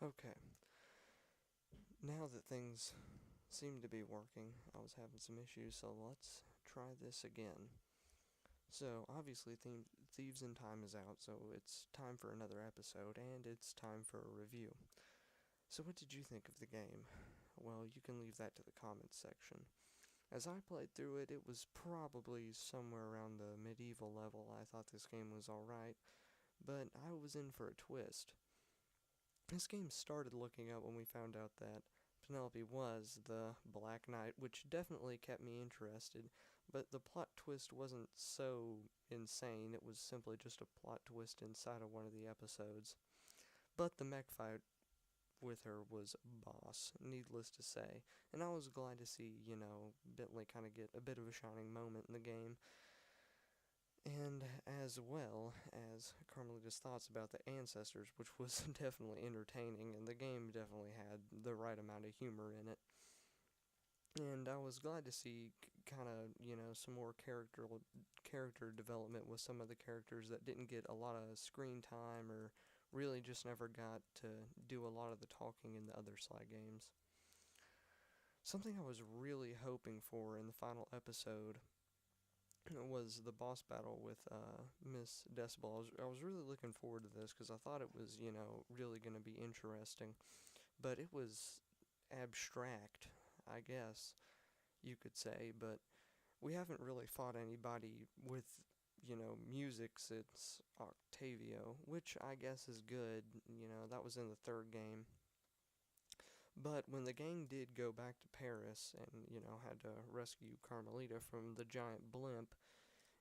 Okay, now that things seem to be working, I was having some issues, so let's try this again. So, obviously, Thieves in Time is out, so it's time for another episode, and it's time for a review. So, what did you think of the game? Well, you can leave that to the comments section. As I played through it, it was probably somewhere around the medieval level. I thought this game was alright, but I was in for a twist. This game started looking up when we found out that Penelope was the Black Knight, which definitely kept me interested, but the plot twist wasn't so insane. It was simply just a plot twist inside of one of the episodes. But the mech fight with her was boss, needless to say, and I was glad to see, Bentley kind of get a bit of a shining moment in the game. And as well as Carmelita's thoughts about the ancestors, which was definitely entertaining, and the game definitely had the right amount of humor in it. And I was glad to see kind of, some more character development with some of the characters that didn't get a lot of screen time or really just never got to do a lot of the talking in the other Sly games. Something I was really hoping for in the final episode was the boss battle with Miss Decibel. I was really looking forward to this because I thought it was, really going to be interesting. But it was abstract, I guess you could say. But we haven't really fought anybody with, music since Octavio, which I guess is good. That was in the third game. But when the gang did go back to Paris and, had to rescue Carmelita from the giant blimp,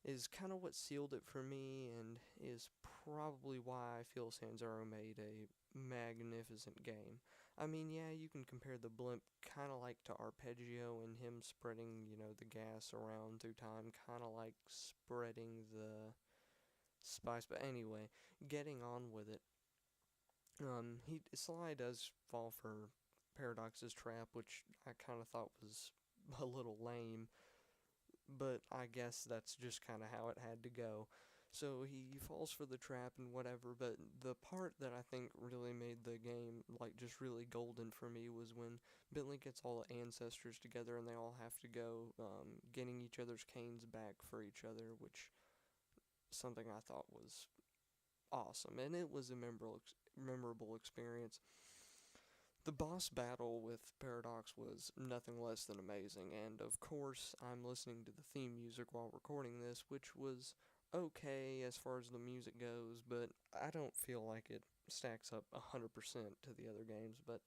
is kind of what sealed it for me and is probably why I feel Sanzaro made a magnificent game. I mean, yeah, you can compare the blimp kind of like to Arpeggio and him spreading, the gas around through time, kind of like spreading the spice. But anyway, getting on with it. Sly does fall for Paradox's trap, which I kind of thought was a little lame, but I guess that's just kind of how it had to go. So he falls for the trap and whatever, but the part that I think really made the game, like, just really golden for me was when Bentley gets all the ancestors together and they all have to go getting each other's canes back for each other, which something I thought was awesome, and it was a memorable experience. The boss battle with Paradox was nothing less than amazing, and of course, I'm listening to the theme music while recording this, which was okay as far as the music goes, but I don't feel like it stacks up 100% to the other games. But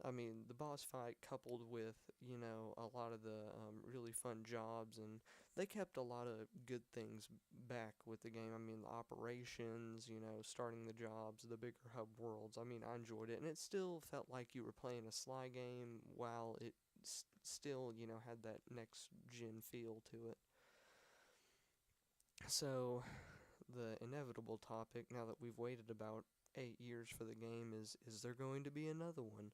I mean, the boss fight coupled with, a lot of the really fun jobs, and they kept a lot of good things back with the game. I mean, the operations, starting the jobs, the bigger hub worlds. I mean, I enjoyed it, and it still felt like you were playing a Sly game while it still, had that next gen feel to it. So, the inevitable topic, now that we've waited about 8 years for the game, is there going to be another one?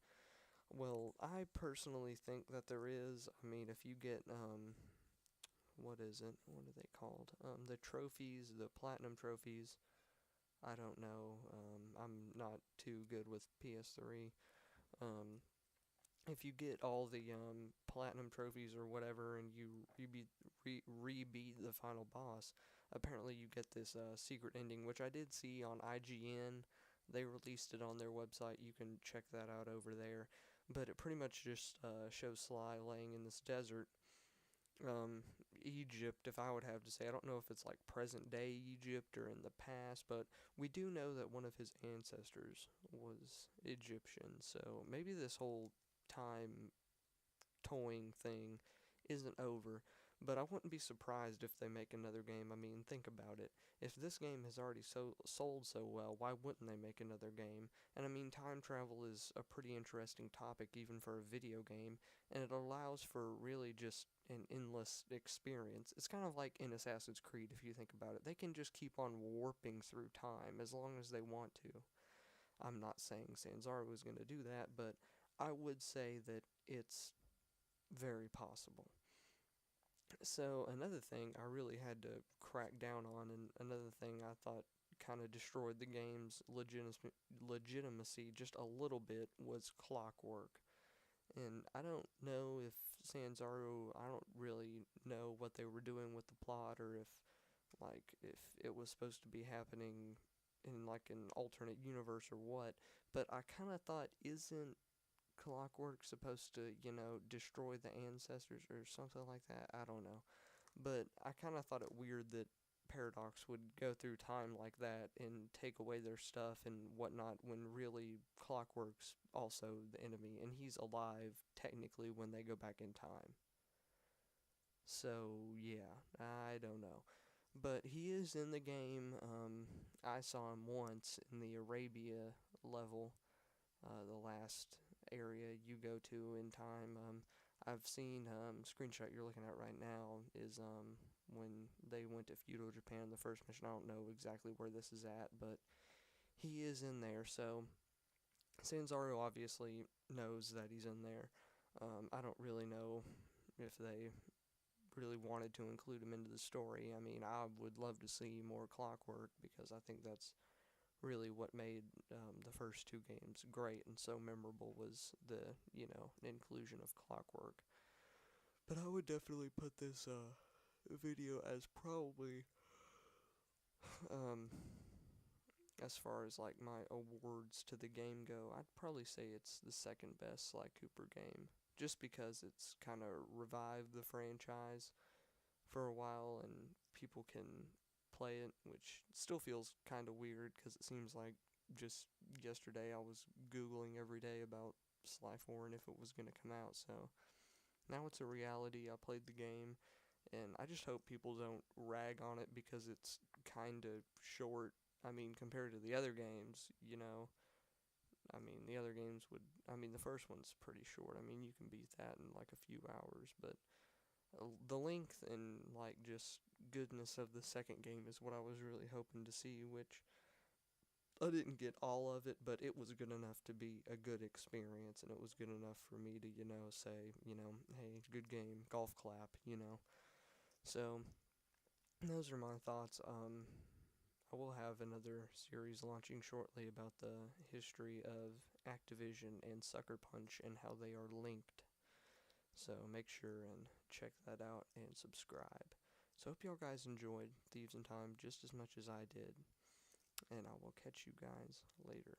Well, I personally think that there is. I mean, if you get, what is it? What are they called? The trophies, the platinum trophies. I don't know. I'm not too good with PS3. Um, if you get all the platinum trophies or whatever, and you re-beat the final boss, apparently you get this secret ending, which I did see on IGN. They released it on their website. You can check that out over there. But it pretty much just shows Sly laying in this desert. Egypt, if I would have to say. I don't know if it's like present day Egypt or in the past, but we do know that one of his ancestors was Egyptian. So maybe this whole time toying thing isn't over, but I wouldn't be surprised if they make another game. I mean, think about it. If this game has already sold so well, why wouldn't they make another game? And I mean, time travel is a pretty interesting topic even for a video game, and it allows for really just an endless experience. It's kind of like in Assassin's Creed if you think about it. They can just keep on warping through time as long as they want to. I'm not saying Sanzaro was going to do that, but I would say that it's very possible. So another thing I really had to crack down on, and another thing I thought kind of destroyed the game's legitimacy just a little bit was Clockwerk. And I don't know if Sanzaru, I don't really know what they were doing with the plot, or if it was supposed to be happening in like an alternate universe or what. But I kind of thought, isn't Clockwork supposed to, destroy the ancestors or something like that? I don't know. But I kind of thought it weird that Paradox would go through time like that and take away their stuff and whatnot, when really Clockwork's also the enemy and he's alive technically when they go back in time. So yeah, I don't know. But he is in the game. I saw him once in the Arabia level, the last area you go to in time. I've seen screenshot you're looking at right now is when they went to feudal Japan, the first mission. I don't know exactly where this is at, but he is in there. So Sanzaru obviously knows that he's in there. I don't really know if they really wanted to include him into the story. I mean, I would love to see more Clockwork because I think that's really what made the first two games great and so memorable, was the inclusion of Clockwork. But I would definitely put this video as probably um, as far as like my awards to the game go, I'd probably say it's the second best Sly Cooper game, just because it's kind of revived the franchise for a while and people can play it, which still feels kind of weird because it seems like just yesterday I was Googling every day about Sly 4 and if it was going to come out. So now it's a reality. I played the game, and I just hope people don't rag on it because it's kind of short. I mean, compared to the other games, I mean, the other games would. I mean, the first one's pretty short. I mean, you can beat that in like a few hours, but the length and like just goodness of the second game is what I was really hoping to see, which I didn't get all of it, but it was good enough to be a good experience, and it was good enough for me to, say, hey, good game, golf clap. So, those are my thoughts. I will have another series launching shortly about the history of Activision and Sucker Punch and how they are linked. So make sure and check that out and subscribe. So hope y'all guys enjoyed Thieves in Time just as much as I did, and I will catch you guys later.